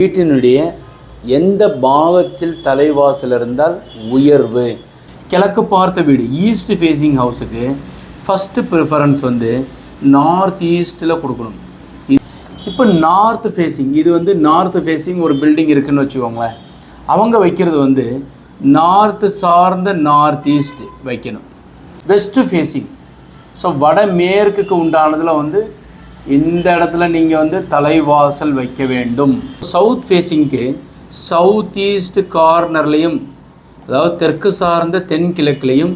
வீட்டினுடைய எந்த பாகத்தில் தலைவாசல் இருந்தால் உயர்வு. கிழக்கு பார்த்த வீடு ஈஸ்ட் ஃபேஸிங் ஹவுஸுக்கு ஃபஸ்ட்டு ப்ரிஃபரன்ஸ் வந்து நார்த் ஈஸ்ட்டில் கொடுக்கணும். இப்போ நார்த் ஃபேஸிங், இது வந்து நார்த் ஃபேஸிங் ஒரு பில்டிங் இருக்குதுன்னு வச்சுக்கோங்களேன். அவங்க வைக்கிறது வந்து நார்த்து சார்ந்த நார்த் ஈஸ்ட் வைக்கணும். வெஸ்ட்டு ஃபேஸிங், ஸோ வடமேற்குக்கு உண்டானதில் வந்து இந்த இடத்துல நீங்கள் வந்து தலைவாசல் வைக்க வேண்டும். சவுத் ஃபேஸிங்க்கு சவுத் ஈஸ்ட் கார்னர்லேயும், அதாவது தெற்கு சார்ந்த தென்கிழக்குலேயும்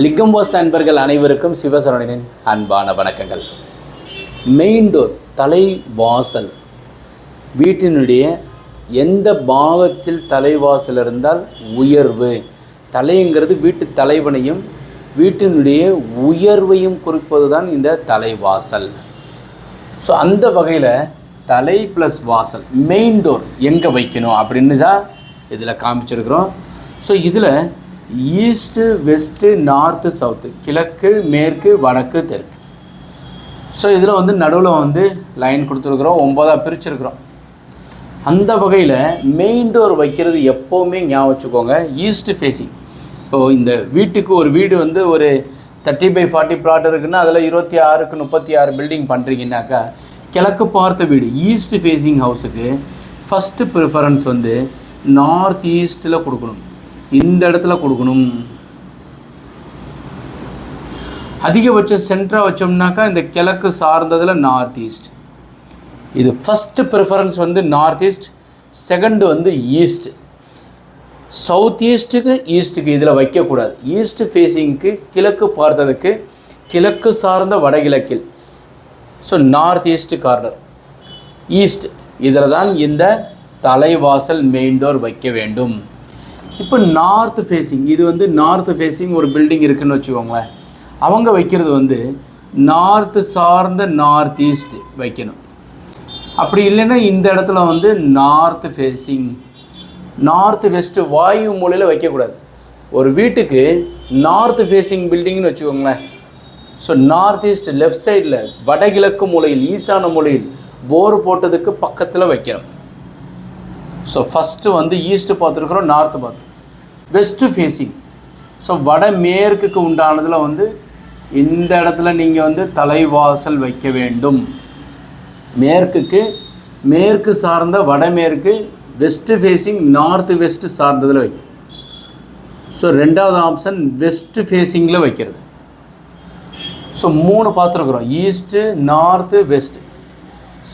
லிங்கம் வாஸ்து அன்பர்கள் அனைவருக்கும் சிவசரவணனின் அன்பான வணக்கங்கள். மெயின் டோர் தலைவாசல், வீட்டினுடைய எந்த பாகத்தில் தலைவாசல் இருந்தால் உயர்வு. தலைங்கிறது வீட்டு தலைவனையும் வீட்டினுடைய உயர்வையும் குறிப்பது தான் இந்த தலைவாசல். ஸோ அந்த வகையில் தலை ப்ளஸ் வாசல் மெயின் டோர் எங்கே வைக்கணும் அப்படின்னு தான் இதில் காமிச்சிருக்கிறோம். ஸோ இதில் ஈஸ்ட்டு வெஸ்ட்டு நார்த்து சவுத்து, கிழக்கு மேற்கு வடக்கு தெற்கு. ஸோ இதில் வந்து நடுவில் வந்து லைன் கொடுத்துருக்குறோம், 9ஆக பிரிச்சுருக்குறோம். அந்த வகையில் மெயின் டோர் வைக்கிறது எப்போவுமே ஞாபகம் வச்சுக்கோங்க ஈஸ்ட் ஃபேஸிங். இப்போது இந்த வீட்டுக்கு ஒரு வீடு வந்து ஒரு 30/40 பிளாட் இருக்குன்னா அதில் 26க்கு 36 பில்டிங் பண்ணுறீங்கன்னாக்கா கிழக்கு பார்த்த வீடு ஈஸ்ட் ஃபேஸிங் ஹவுஸுக்கு ஃபஸ்ட்டு ப்ரிஃபரன்ஸ் வந்து நார்த் ஈஸ்ட்டில் கொடுக்கணும். இந்த இடத்துல கொடுக்கணும். அதிகபட்சம் சென்டராக வச்சோம்னாக்கா இந்த கிழக்கு சார்ந்ததில் நார்த் ஈஸ்ட். இது ஃபஸ்ட்டு ப்ரிஃபரன்ஸ் வந்து நார்த் ஈஸ்ட், செகண்டு வந்து ஈஸ்ட். சவுத் ஈஸ்ட்டுக்கு ஈஸ்ட்டுக்கு இதில் வைக்கக்கூடாது. ஈஸ்ட் ஃபேஸிங்க்கு கிழக்கு பார்த்ததுக்கு கிழக்கு சார்ந்த வடகிழக்கில், so north east corner east, இதில் தான் இந்த தலைவாசல் மெயின் டோர் வைக்க வேண்டும். இப்போ நார்த் ஃபேஸிங், இது வந்து நார்த் ஃபேஸிங் ஒரு பில்டிங் இருக்குதுன்னு வச்சுக்கோங்களேன். அவங்க வைக்கிறது வந்து நார்த்து சார்ந்த நார்த் ஈஸ்ட் வைக்கணும். அப்படி இல்லைன்னா இந்த இடத்துல வந்து நார்த் ஃபேஸிங், நார்த் வெஸ்ட்டு வாயு மூலையில் வைக்கக்கூடாது. ஒரு வீட்டுக்கு நார்த் ஃபேஸிங் பில்டிங்னு வச்சுக்கோங்களேன். ஸோ நார்த் ஈஸ்ட் லெஃப்ட் சைடில் வடகிழக்கு மூலையில் ஈசான மூலையில் போர் போட்டதுக்கு பக்கத்தில் வைக்கிறோம். ஸோ ஃபஸ்ட்டு வந்து ஈஸ்ட்டு பார்த்துருக்குறோம், நார்த்து பார்த்துருக்கோம். வெஸ்ட்டு ஃபேஸிங், ஸோ வடமேற்குக்கு உண்டானதில் வந்து இந்த இடத்துல நீங்கள் வந்து தலைவாசல் வைக்க வேண்டும். மேற்குக்கு மேற்கு சார்ந்த வடமேற்கு, வெஸ்ட்டு ஃபேஸிங் நார்த்து வெஸ்ட்டு சார்ந்ததில் வைக்கிறது. ஸோ ரெண்டாவது ஆப்ஷன் வெஸ்ட்டு ஃபேஸிங்கில் வைக்கிறது. ஸோ 3 பார்த்துருக்குறோம், east north west.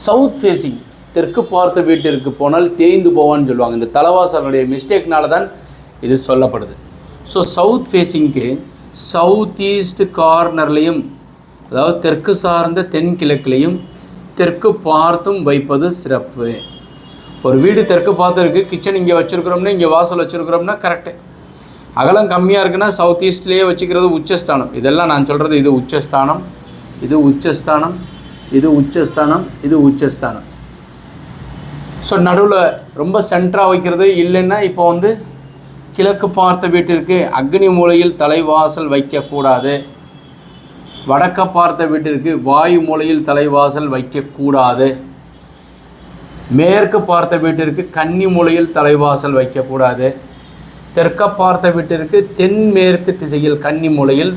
South facing தெற்கு பார்த்த வீட்டிற்கு போனால் தேய்ந்து போவான்னு சொல்லுவாங்க. இந்த தலைவாசலுடைய மிஸ்டேக்னால தான் இது சொல்லப்படுது. ஸோ சவுத் ஃபேஸிங்க்கு சவுத் ஈஸ்ட் கார்னர்லேயும், அதாவது தெற்கு சார்ந்த தென்கிழக்குலேயும் தெற்கு பார்த்தும் வைப்பது சிறப்பு. ஒரு வீடு தெற்கு பார்த்து இருக்குது, கிச்சன் இங்கே வச்சுருக்கிறோம்னா இங்கே வாசல் வச்சுருக்கிறோம்னா கரெக்டு. அகலம் கம்மியாக இருக்குன்னா சவுத் ஈஸ்ட்லேயே வச்சுக்கிறது உச்சஸ்தானம். இதெல்லாம் நான் சொல்கிறது இது உச்சஸ்தானம், இது உச்சஸ்தானம், இது உச்சஸ்தானம், இது உச்சஸ்தானம். ஸோ நடுவில் ரொம்ப சென்டராக வைக்கிறது இல்லைன்னா இப்போ வந்து கிழக்கு பார்த்த வீட்டிற்கு அக்னி மூலையில் தலைவாசல் வைக்கக்கூடாது. வடக்க பார்த்த வீட்டிற்கு வாயு மூலையில் தலைவாசல் வைக்கக்கூடாது. மேற்கு பார்த்த வீட்டிற்கு கன்னி மூலையில் தலைவாசல் வைக்கக்கூடாது. தெற்க பார்த்த வீட்டிற்கு தென்மேற்கு திசையில் கன்னி மூலையில்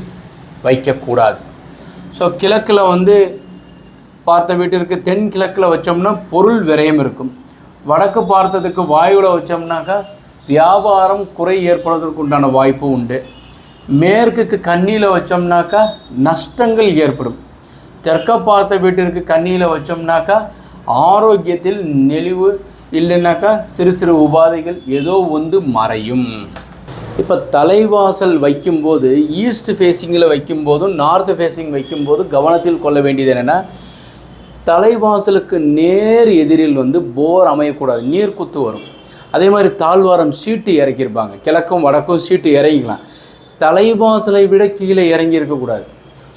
வைக்கக்கூடாது. ஸோ கிழக்கில் வந்து பார்த்த வீட்டிற்கு தென்கிழக்கில் வச்சோம்னா பொருள் விரயம் இருக்கும். வடக்கு பார்த்ததுக்கு வாயுவில் வச்சோம்னாக்கா வியாபாரம் குறை ஏற்படுவதற்கு உண்டான வாய்ப்பு உண்டு. மேற்குக்கு கன்னியில் வச்சோம்னாக்கா நஷ்டங்கள் ஏற்படும். தெற்க பார்த்த வீட்டிற்கு கன்னியில் வச்சோம்னாக்கா ஆரோக்கியத்தில் நெளிவு இல்லைனாக்கா சிறு சிறு உபாதைகள் ஏதோ வந்து மறையும். இப்போ தலைவாசல் வைக்கும்போது ஈஸ்ட் ஃபேஸிங்கில் வைக்கும்போதும் நார்த் ஃபேஸிங் வைக்கும்போது கவனத்தில் கொள்ள வேண்டியது என்னென்னா, தலைவாசலுக்கு நேர் எதிரில் வந்து போர் அமையக்கூடாது, நீர் குத்து வரும். அதே மாதிரி தாழ்வாரம் சீட்டு இறக்கியிருப்பாங்க, கிழக்கும் வடக்கும் சீட்டு இறங்கிக்கலாம். தலைவாசலை விட கீழே இறங்கி இருக்கக்கூடாது.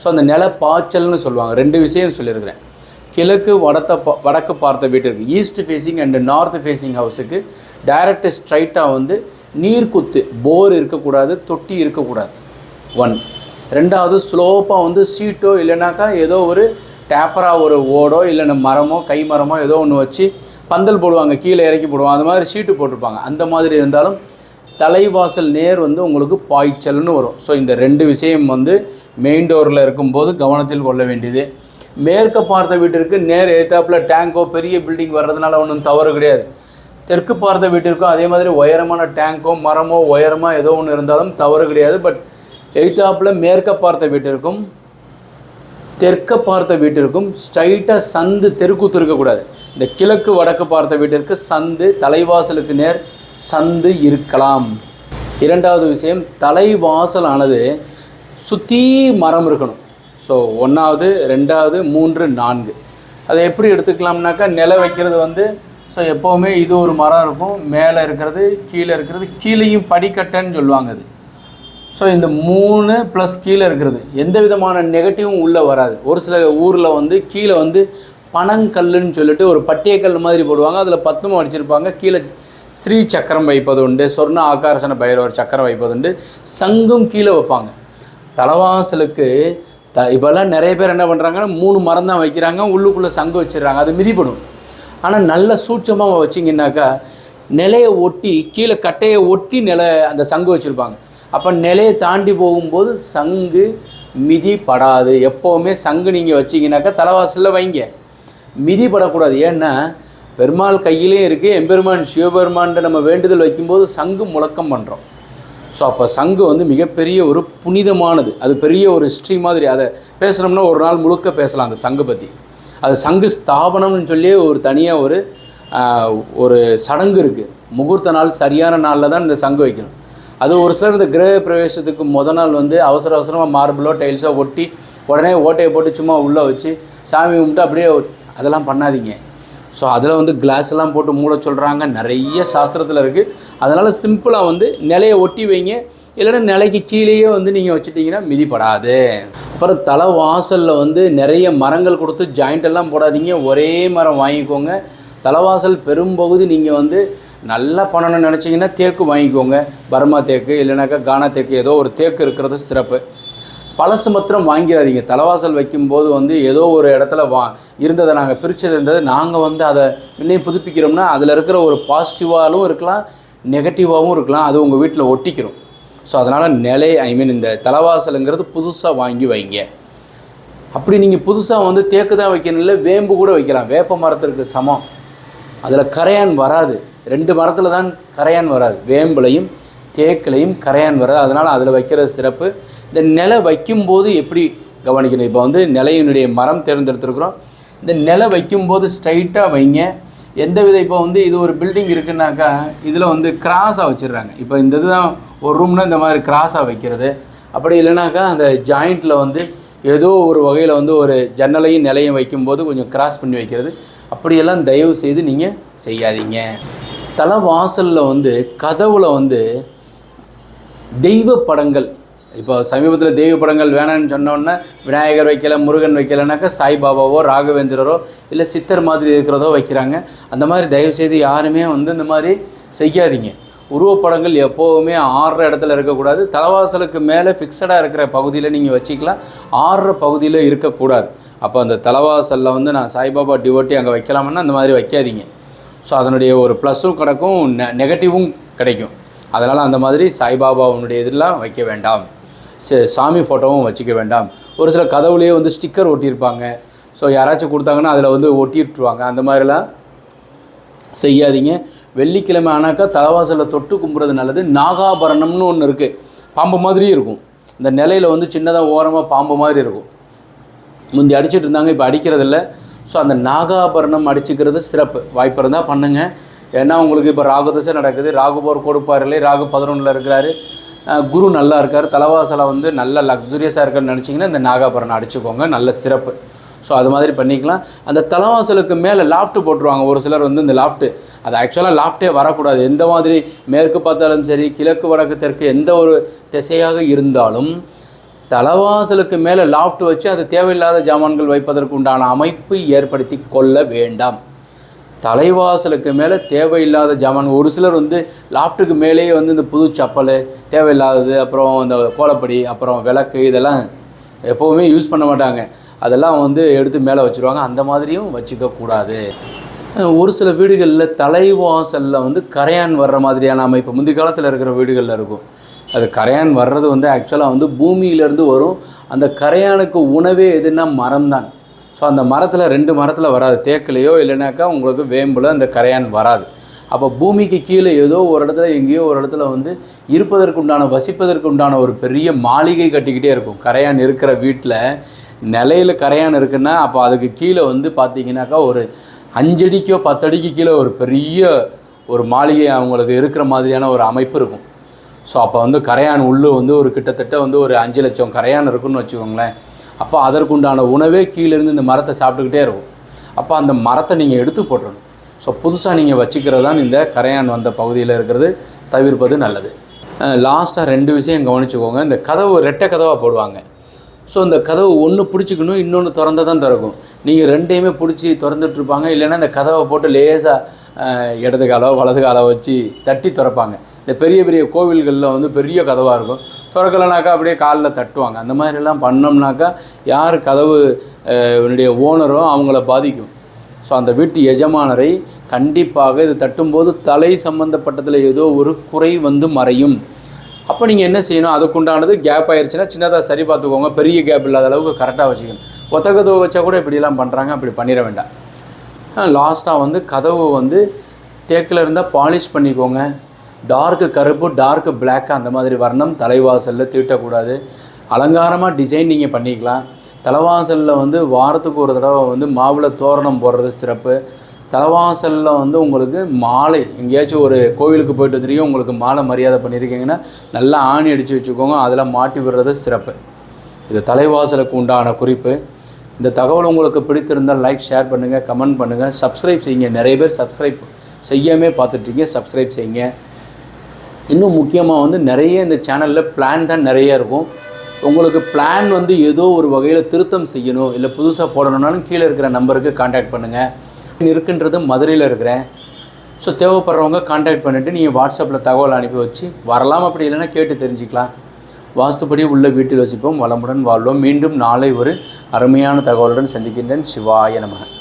ஸோ அந்த நில பாய்ச்சல்னு சொல்லுவாங்க. 2 விஷயம் சொல்லியிருக்கிறேன். கிழக்கு வடக்கு பார்த்த வீட்டிற்கு east facing and north facing ஹவுஸுக்கு டைரக்ட் ஸ்ட்ரைட்டாக வந்து நீர் குத்து போர் இருக்கக்கூடாது, தொட்டி இருக்கக்கூடாது. 1. ரெண்டாவது ஸ்லோப்பாக வந்து சீட்டோ இல்லைனாக்கா ஏதோ ஒரு டேப்பராக ஒரு ஓடோ இல்லைன்னா மரமோ கை மரமோ ஏதோ ஒன்று வச்சு பந்தல் போடுவாங்க, கீழே இறக்கி போடுவாங்க, அது மாதிரி ஷீட்டு போட்டிருப்பாங்க. அந்த மாதிரி இருந்தாலும் தலைவாசல் நேர் வந்து உங்களுக்கு பாய்ச்சல்னு வரும். ஸோ இந்த 2 விஷயம் வந்து மெயின் டோரில் இருக்கும்போது கவனத்தில் கொள்ள வேண்டியது. மேற்க பார்த்த வீட்டிற்கு நேர் எதிர்த்தாப்பில் டேங்கோ பெரிய பில்டிங் வர்றதுனால ஒன்றும் தவறு கிடையாது. தெற்கு பார்த்த வீட்டிற்கும் அதே மாதிரி உயரமான டேங்கோ மரமோ உயரமாக ஏதோ ஒன்று இருந்தாலும் தவறு கிடையாது. பட் எதிர்த்தாப்பில் மேற்க பார்த்த வீட்டிற்கும் தெற்க பார்த்த வீட்டிற்கும் ஸ்ட்ரைட்டாக சந்து தெருக்கூத்து இருக்கக்கூடாது. இந்த கிழக்கு வடக்கு பார்த்த வீட்டிற்கு சந்து, தலைவாசலுக்கு நேர் சந்து இருக்கலாம். இரண்டாவது விஷயம், தலைவாசலானது சுற்றி மரம் இருக்கணும். ஸோ 1வது 2வது 3 4 அதை எப்படி எடுத்துக்கலாம்னாக்கா, நில வைக்கிறது வந்து ஸோ எப்போவுமே இது ஒரு மரம் இருக்கும், மேலே இருக்கிறது கீழே இருக்கிறது, கீழேயும் படிக்கட்டைன்னு சொல்லுவாங்க அது. ஸோ இந்த 3 ப்ளஸ் கீழே இருக்கிறது எந்த விதமான நெகட்டிவும் உள்ளே வராது. ஒரு சில ஊரில் வந்து கீழே வந்து பனங்கல்லுன்னு சொல்லிட்டு ஒரு பட்டியக்கல் மாதிரி போடுவாங்க, அதில் பத்துமம் அடிச்சிருப்பாங்க, கீழே ஸ்ரீ சக்கரம் வைப்பது உண்டு, சொர்ண ஆகார்ஷண பைரவர் சக்கரம் வைப்பது உண்டு, சங்கும் கீழே வைப்பாங்க. தலைவாசலுக்கு இப்போல்லாம் நிறைய பேர் என்ன பண்ணுறாங்கன்னா 3 மரம் தான் வைக்கிறாங்க, உள்ளுக்குள்ளே சங்கு வச்சிடுறாங்க, அது மிதிப்படும். ஆனால் நல்ல சூட்சமாக வச்சிங்கன்னாக்கா நிலையை ஒட்டி கீழே கட்டையை ஒட்டி அந்த சங்கு வச்சுருப்பாங்க. அப்போ நிலையை தாண்டி போகும்போது சங்கு மிதிப்படாது. எப்போவுமே சங்கு நீங்கள் வச்சிங்கனாக்கா தலைவாசலில் வைங்க, மிதிப்படக்கூடாது. ஏன்னா பெருமாள் கையிலே இருக்குது, எம்பெருமான் சிவபெருமான்கிட்ட நம்ம வேண்டுதல் வைக்கும்போது சங்கு முழக்கம் பண்ணுறோம். ஸோ அப்போ சங்கு வந்து மிகப்பெரிய ஒரு புனிதமானது, அது பெரிய ஒரு ஹிஸ்ட்ரி மாதிரி. அதை பேசுகிறோம்னா ஒரு நாள் முழுக்க பேசலாம் அந்த சங்கு பற்றி. அது சங்கு ஸ்தாபனம்னு சொல்லி ஒரு தனியாக ஒரு சடங்கு இருக்குது. முகூர்த்த நாள் சரியான நாளில் தான் இந்த சங்கு வைக்கணும். அது ஒரு சிலர் இந்த கிரக பிரவேசத்துக்கு நாள் வந்து அவசரமாக மார்பிளோ டைல்ஸோ ஒட்டி உடனே ஓட்டையை போட்டு சும்மா உள்ளே வச்சு சாமி கும்பிட்டு அப்படியே, அதெல்லாம் பண்ணாதீங்க. ஸோ அதில் வந்து கிளாஸ் எல்லாம் போட்டு மூட சொல்கிறாங்க, நிறைய சாஸ்திரத்தில் இருக்குது. அதனால் சிம்பிளாக வந்து நிலையை ஒட்டி வைங்க, இல்லைன்னா நிலைக்கு கீழேயே வந்து நீங்கள் வச்சுட்டிங்கன்னா மிதிப்படாது. அப்புறம் தலைவாசலில் வந்து நிறைய மரங்கள் கொடுத்து ஜாயிண்டெல்லாம் போடாதீங்க, ஒரே மரம் வாங்கிக்கோங்க. தலைவாசல் பெரும்பகுதி நீங்கள் வந்து நல்லா பண்ணணும்னு நினச்சிங்கன்னா தேக்கு வாங்கிக்கோங்க, பர்மா தேக்கு இல்லைனாக்கா கானா தேக்கு, ஏதோ ஒரு தேக்கு இருக்கிறது சிறப்பு. பழசு மாத்திரம் வாங்கிடாதீங்க. தலைவாசல் வைக்கும்போது வந்து ஏதோ ஒரு இடத்துல இருந்ததை நாங்கள் பிரித்தது இருந்தது, நாங்கள் வந்து அதை இன்னும் புதுப்பிக்கிறோம்னா அதில் இருக்கிற ஒரு பாசிட்டிவாகவும் இருக்கலாம், நெகட்டிவாகவும் இருக்கலாம், அது உங்கள் வீட்டில் ஒட்டிக்கிறோம். ஸோ அதனால் இந்த தலைவாசலுங்கிறது புதுசாக வாங்கி வைங்க. அப்படி நீங்கள் புதுசாக வந்து தேக்கு தான் வைக்கணும், இல்லை வேம்பு கூட வைக்கலாம், வேப்ப மரத்திற்கு சமம். அதில் கரையான் வராது, 2 மரத்தில் தான் கரையான் வராது, வேம்புலையும் தேக்கிலையும் கரையான் வராது. அதனால் அதில் வைக்கிறது சிறப்பு. இந்த நிலை வைக்கும்போது எப்படி கவனிக்கணும், இப்போ வந்து நிலையினுடைய மரம் தேர்ந்தெடுத்துருக்குறோம். இந்த நிலை வைக்கும்போது ஸ்ட்ரைட்டாக வைங்க. எந்த வித இப்போ வந்து இது ஒரு பில்டிங் இருக்குன்னாக்கா இதில் வந்து கிராஸாக வச்சிடுறாங்க. இப்போ இந்த இதுதான் ஒரு ரூம்னா இந்த மாதிரி கிராஸாக வைக்கிறது. அப்படி இல்லைனாக்கா அந்த ஜாயிண்ட்டில் வந்து ஏதோ ஒரு வகையில் வந்து ஒரு ஜன்னலையும் நிலையும் வைக்கும்போது கொஞ்சம் கிராஸ் பண்ணி வைக்கிறது, அப்படியெல்லாம் தயவு செய்து நீங்கள் செய்யாதீங்க. தலைவாசலில் வந்து கதவுல வந்து தெய்வ படங்கள், இப்போ சமீபத்தில் தெய்வ படங்கள் வேணான்னு சொன்னோன்னா விநாயகர் வைக்கல, முருகன் வைக்கலைனாக்கா சாய்பாபாவோ ராகவேந்திரரோ இல்லை சித்தர் மாதிரி இருக்கிறதோ வைக்கிறாங்க. அந்த மாதிரி தயவுசெய்து யாருமே வந்து இந்த மாதிரி செய்யாதீங்க. உருவப்படங்கள் எப்போவுமே ஆடுற இடத்துல இருக்கக்கூடாது. தலைவாசலுக்கு மேலே ஃபிக்ஸடாக இருக்கிற பகுதியில் நீங்கள் வச்சிக்கலாம், ஆடுற பகுதியில் இருக்கக்கூடாது. அப்போ அந்த தலைவாசலில் வந்து நான் சாய்பாபா டிவோட்டி அங்கே வைக்கலாம்னா அந்த மாதிரி வைக்காதீங்க. ஸோ அதனுடைய ஒரு ப்ளஸ்ஸும் கிடைக்கும், நெகட்டிவும் கிடைக்கும். அதனால் அந்த மாதிரி சாய்பாபாவுடைய இதெல்லாம் வைக்க வேண்டாம், சாமி ஃபோட்டோவும் வச்சுக்க வேண்டாம். ஒரு சில கதவுலேயே வந்து ஸ்டிக்கர் ஒட்டியிருப்பாங்க, ஸோ யாராச்சும் கொடுத்தாங்கன்னா அதில் வந்து ஒட்டிட்டுருவாங்க, அந்த மாதிரிலாம் செய்யாதீங்க. வெள்ளிக்கிழமை ஆனாக்கா தலைவாசலில் தொட்டு கும்புறது நல்லது. நாகாபரணம்னு ஒன்று இருக்குது, பாம்பு மாதிரியும் இருக்கும். இந்த நிலையில் வந்து சின்னதாக ஓரமாக பாம்பு மாதிரி இருக்கும், முந்தி அடிச்சுட்டு இருந்தாங்க, இப்போ அடிக்கிறதில்ல. ஸோ அந்த நாகாபரணம் அடிச்சுக்கிறது சிறப்பு. வாய்ப்பு இருந்தால் பண்ணுங்கள். ஏன்னா உங்களுக்கு இப்போ ராகு தசை நடக்குது, ராகு போர் கொடுப்பார்களே, ராகு 11ல் இருக்கிறாரு, குரு நல்லா இருக்கார், தலைவாசலை வந்து நல்ல லக்ஸுரியஸாக இருக்கான்னு நினச்சிங்கன்னா இந்த நாகாபரணம் அடிச்சுக்கோங்க, நல்ல சிறப்பு. ஸோ அது மாதிரி பண்ணிக்கலாம். அந்த தலைவாசலுக்கு மேலே லாஃப்ட்டு போட்டுருவாங்க ஒரு சிலர் வந்து. இந்த லாஃப்ட்டு அது ஆக்சுவலாக லாஃப்ட்டே வரக்கூடாது. எந்த மாதிரி மேற்கு பார்த்தாலும் சரி, கிழக்கு வடக்கு தெற்கு எந்த ஒரு திசையாக இருந்தாலும் தலைவாசலுக்கு மேலே லாஃப்ட் வச்சு அது தேவையில்லாத ஜாமான்கள் வைப்பதற்கு உண்டான அமைப்பு ஏற்படுத்தி கொள்ள வேண்டாம். தலைவாசலுக்கு மேலே தேவையில்லாத ஜாமான். ஒரு சிலர் வந்து லாஃப்ட்டுக்கு மேலேயே வந்து இந்த புது சப்பல் தேவையில்லாதது, அப்புறம் இந்த கோலப்படி, அப்புறம் விளக்கு, இதெல்லாம் எப்போவுமே யூஸ் பண்ண மாட்டாங்க. அதெல்லாம் வந்து எடுத்து மேலே வச்சுருவாங்க. அந்த மாதிரியும் வச்சுக்கக்கூடாது. ஒரு சில வீடுகளில் தலைவாசலில் வந்து கரையான் வர்ற மாதிரியான அமைப்பு முந்தைய காலத்தில் இருக்கிற வீடுகளில் இருக்கும். அது கரையான் வர்றது வந்து ஆக்சுவலாக வந்து பூமியிலேருந்து வரும். அந்த கரையானுக்கு உணவே எதுன்னா மரம் தான். ஸோ அந்த மரத்தில் 2 மரத்தில் வராது. தேக்கிலையோ இல்லைனாக்கா உங்களுக்கு வேம்பில் அந்த கரையான் வராது. அப்போ பூமிக்கு கீழே ஏதோ ஒரு இடத்துல எங்கேயோ ஒரு இடத்துல வந்து இருப்பதற்குண்டான வசிப்பதற்குண்டான ஒரு பெரிய மாளிகை கட்டிக்கிட்டே இருக்கும். கரையான் இருக்கிற வீட்டில் நிலையில் கரையான் இருக்குன்னா அப்போ அதுக்கு கீழே வந்து பார்த்திங்கனாக்கா ஒரு 5 அடிக்கோ 10 அடிக்கு கீழே ஒரு பெரிய ஒரு மாளிகை அவங்களுக்கு இருக்கிற மாதிரியான ஒரு அமைப்பு இருக்கும். ஸோ அப்போ வந்து கரையான் உள்ளே வந்து ஒரு கிட்டத்தட்ட வந்து ஒரு 5 லட்சம் கரையான் இருக்குன்னு வச்சுக்கோங்களேன். அப்போ அதற்குண்டான உணவே கீழேருந்து இந்த மரத்தை சாப்பிட்டுக்கிட்டே இருக்கும். அப்போ அந்த மரத்தை நீங்கள் எடுத்து போட்டுறணும். ஸோ புதுசாக நீங்கள் வச்சுக்கிறது தான் இந்த கரையான் வந்த பகுதியில் இருக்கிறது தவிர்ப்பது நல்லது. லாஸ்ட்டாக 2 விஷயம் கவனிச்சுக்கோங்க. இந்த கதவு ரெட்டை கதவாக போடுவாங்க. ஸோ இந்த கதவு ஒன்று பிடிச்சிக்கணும், இன்னொன்று திறந்து தான் திறக்கும். நீங்கள் 2யுமே பிடிச்சி திறந்துட்டுருப்பாங்க. இல்லைன்னா இந்த கதவை போட்டு லேசாக இடது காலோ வலது காலோ வச்சு தட்டி திறப்பாங்க. இந்த பெரிய பெரிய கோவில்களில் வந்து பெரிய கதவாக இருக்கும். திறக்கலைனாக்கா அப்படியே காலில் தட்டுவாங்க. அந்த மாதிரிலாம் பண்ணோம்னாக்கா யார் கதவு ஓனரோ அவங்கள பாதிக்கும். ஸோ அந்த வீட்டு எஜமானரை கண்டிப்பாக இது தட்டும்போது தலை சம்மந்தப்பட்டதில் ஏதோ ஒரு குறை வந்து மறையும். அப்போ நீங்கள் என்ன செய்யணும், அதுக்குண்டானது கேப் ஆயிடுச்சுன்னா சின்னதாக சரி பார்த்துக்கோங்க. பெரிய கேப் இல்லாத அளவுக்கு கரெக்டாக வச்சுக்கணும். ஒத்த கதவு வச்சா கூட இப்படிலாம் பண்ணுறாங்க, அப்படி பண்ணிட வேண்டாம். லாஸ்ட்டாக வந்து கதவு வந்து தேக்கில் இருந்தால் பாலிஷ் பண்ணிக்கோங்க. டார்க்கு கருப்பு, டார்க்கு பிளாக்கு அந்த மாதிரி வர்ணம் தலைவாசலில் தீட்டக்கூடாது. அலங்காரமாக டிசைன் நீங்கள் பண்ணிக்கலாம். தலைவாசலில் வந்து வாரத்துக்கு ஒரு தடவை வந்து மாவில் தோரணம் போடுறது சிறப்பு. தலைவாசலில் வந்து உங்களுக்கு மாலை எங்கேயாச்சும் ஒரு கோவிலுக்கு போய்ட்டு வந்துருக்கீங்க, உங்களுக்கு மாலை மரியாதை பண்ணியிருக்கீங்கன்னா நல்லா ஆணி அடித்து வச்சுக்கோங்க. அதில் மாட்டி விடுறது சிறப்பு. இது தலைவாசலுக்கு உண்டான குறிப்பு. இந்த தகவல் உங்களுக்கு பிடித்திருந்தால் லைக், ஷேர் பண்ணுங்கள், கமெண்ட் பண்ணுங்கள், சப்ஸ்கிரைப் செய்யுங்க. நிறைய பேர் சப்ஸ்கிரைப் செய்யாமே பார்த்துட்ருக்கீங்க, சப்ஸ்கிரைப் செய்யுங்க. இன்னும் முக்கியமாக வந்து நிறைய இந்த சேனலில் பிளான் தான் நிறைய இருக்கும். உங்களுக்கு பிளான் வந்து ஏதோ ஒரு வகையில் திருத்தம் செய்யணும், இல்லை புதுசாக போடணுன்னாலும் கீழே இருக்கிற நம்பருக்கு கான்டாக்ட் பண்ணுங்கள். இருக்கின்றது மதுரையில் இருக்கிறேன். ஸோ தேவைப்படுறவங்க கான்டாக்ட் பண்ணிவிட்டு நீங்கள் வாட்ஸ்அப்பில் தகவல் அனுப்பி வச்சு வரலாம். அப்படி இல்லைன்னா கேட்டு தெரிஞ்சுக்கலாம். வாஸ்துப்படி உள்ள வீட்டில் வசிப்போம், வளமுடன் வாழ்வோம். மீண்டும் நாளை ஒரு அருமையான தகவலுடன் சந்திக்கின்றேன். சிவாய நமக.